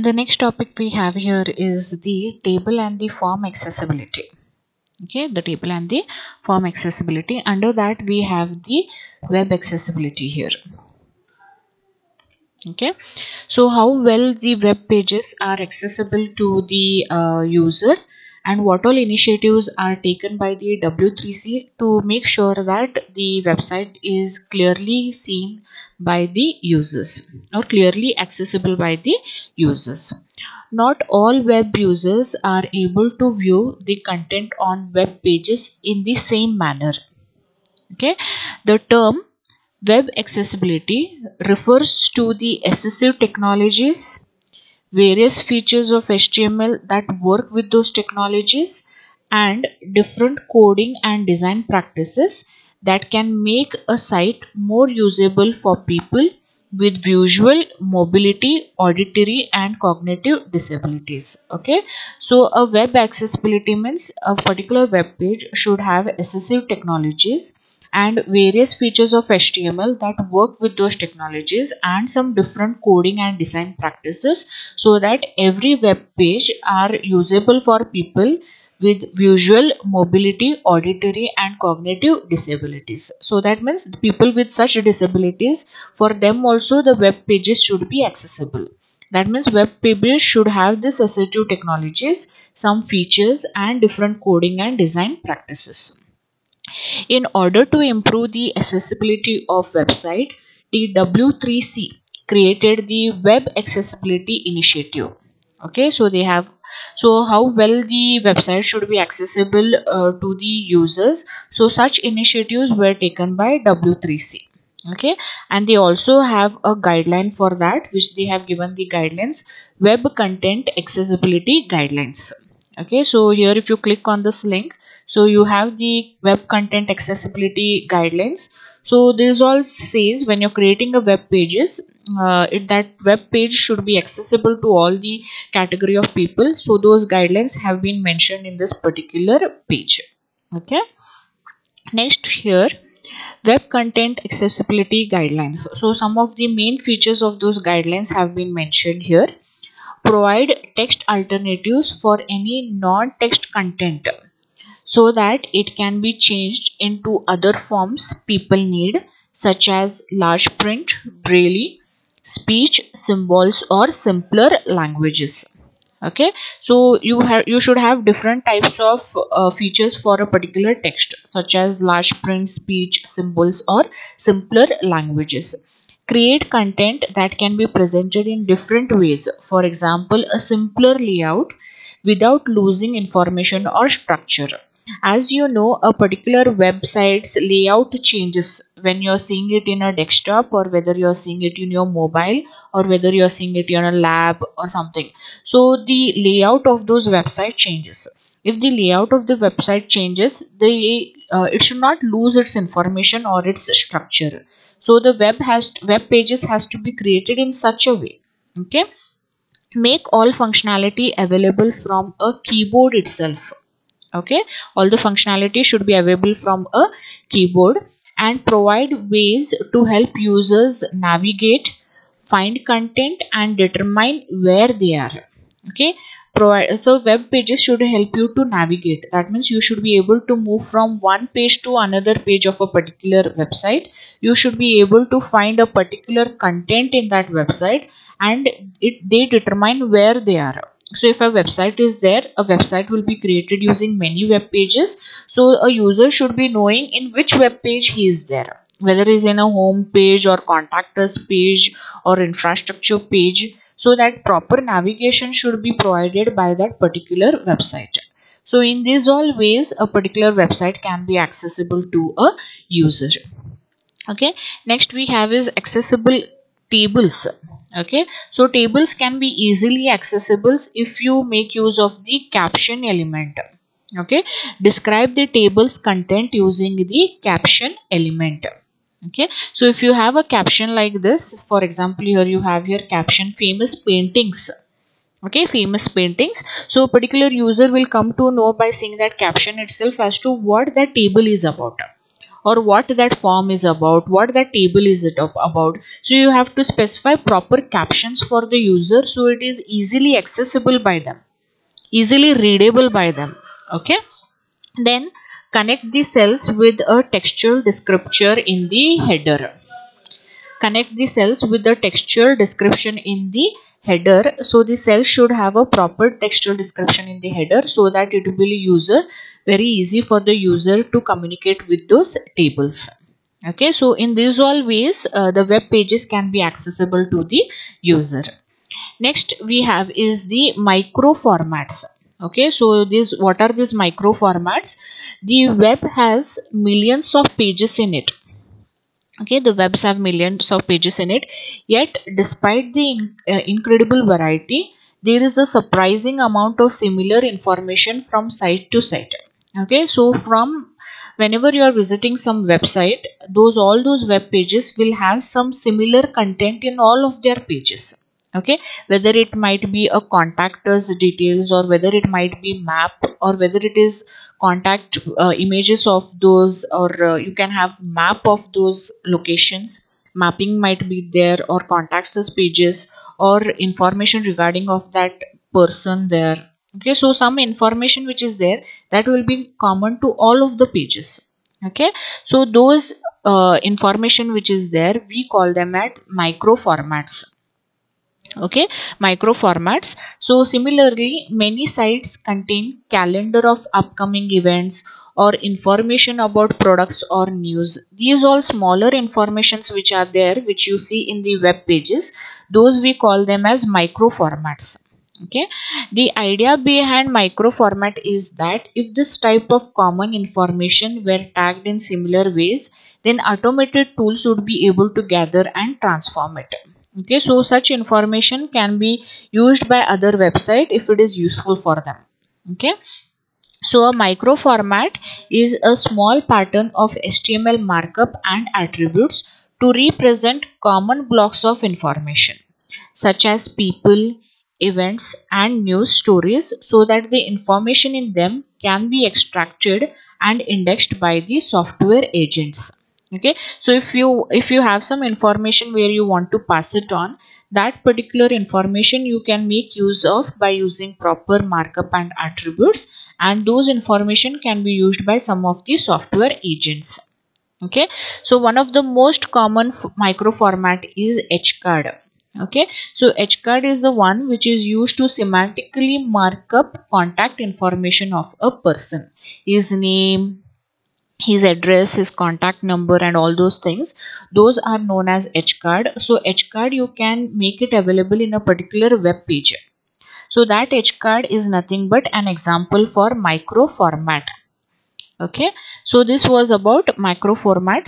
And the next topic we have here is the table and the form accessibility. Okay, the table and the form accessibility. Under that we have the web accessibility here. Okay, so how well the web pages are accessible to the user, and what all initiatives are taken by the W3C to make sure that the website is clearly seen by the users or clearly accessible by the users. Not all web users are able to view the content on web pages in the same manner. Okay, the term web accessibility refers to the assistive technologies, various features of HTML that work with those technologies, and different coding and design practices that can make a site more usable for people with visual, mobility, auditory, and cognitive disabilities. Okay, so a web accessibility means a particular web page should have assistive technologies and various features of HTML that work with those technologies and some different coding and design practices, so that every web page are usable for people with visual, mobility, auditory, and cognitive disabilities. So that means people with such disabilities, for them also the web pages should be accessible. That means web pages should have this assistive technologies, some features, and different coding and design practices. In order to improve the accessibility of website, the W3C created the Web Accessibility Initiative. Okay, so they have, so how well the website should be accessible to the users. So such initiatives were taken by W3C. Okay, and they also have a guideline for that, which they have given the guidelines, Web Content Accessibility Guidelines. Okay, so here if you click on this link, so you have the web content accessibility guidelines. So this all says when you're creating a web pages, that web page should be accessible to all the category of people. So those guidelines have been mentioned in this particular page. Okay, next here, web content accessibility guidelines. So some of the main features of those guidelines have been mentioned here. Provide text alternatives for any non-text content, so that it can be changed into other forms people need, such as large print, braille, speech, symbols, or simpler languages. Okay, so you should have different types of features for a particular text, such as large print, speech, symbols, or simpler languages. Create content that can be presented in different ways, for example a simpler layout without losing information or structure. As you know, a particular website's layout changes when you're seeing it in a desktop, or whether you're seeing it in your mobile, or whether you're seeing it in a lab or something. So the layout of those website changes. If the layout of the website changes, it should not lose its information or its structure. So the web pages has to be created in such a way. Okay, make all functionality available from a keyboard itself. Okay, all the functionality should be available from a keyboard, and provide ways to help users navigate, find content, and determine where they are. Okay, provide, so web pages should help you to navigate. That means you should be able to move from one page to another page of a particular website. You should be able to find a particular content in that website, and they determine where they are. So if a website is there, a website will be created using many web pages. So a user should be knowing in which web page he is there, whether is in a home page or contact us page or infrastructure page, so that proper navigation should be provided by that particular website. So in these all ways, a particular website can be accessible to a user. Okay, next we have is accessible tables. Okay, so tables can be easily accessible if you make use of the caption element. Okay, describe the table's content using the caption element. Okay, so if you have a caption like this, for example here you have your caption famous paintings. Okay, famous paintings. So a particular user will come to know by seeing that caption itself as to what that table is about. or what that form is about, what that table is about. So you have to specify proper captions for the user so it is easily accessible by them, easily readable by them. Okay, then connect the cells with a textual descriptor in the header. Connect the cells with the textual description in the header. So the cell should have a proper textual description in the header so that it will be user very easy for the user to communicate with those tables. Okay, so in these all ways the web pages can be accessible to the user. Next we have is the micro formats. Okay, so this, what are these micro formats? The web has millions of pages in it. Okay, the webs have millions of pages in it, yet despite the incredible variety, there is a surprising amount of similar information from site to site. Okay, so from whenever you are visiting some website, those all those web pages will have some similar content in all of their pages. Okay, whether it might be a contactor's details, or whether it might be map, or whether it is contact images of those, or you can have map of those locations, mapping might be there, or contacts as pages, or information regarding of that person there. Okay, so some information which is there, that will be common to all of the pages. Okay, so those information which is there, we call them at micro formats. Okay, micro formats. So similarly, many sites contain calendar of upcoming events or information about products or news. These all smaller informations which are there, which you see in the web pages, those we call them as micro formats. Okay, the idea behind micro format is that if this type of common information were tagged in similar ways, then automated tools would be able to gather and transform it. Okay, so such information can be used by other website if it is useful for them. Okay, so a micro format is a small pattern of HTML markup and attributes to represent common blocks of information such as people, events and news stories, so that the information in them can be extracted and indexed by the software agents. Okay, so if you have some information where you want to pass it on, that particular information you can make use of by using proper markup and attributes, and those information can be used by some of the software agents. Okay, so one of the most common micro format is hcard. Okay, so hcard is the one which is used to semantically mark up contact information of a person, his name, his address, his contact number and all those things. Those are known as hcard. So hcard, you can make it available in a particular web page. So that hcard is nothing but an example for micro format. Okay, so this was about micro format.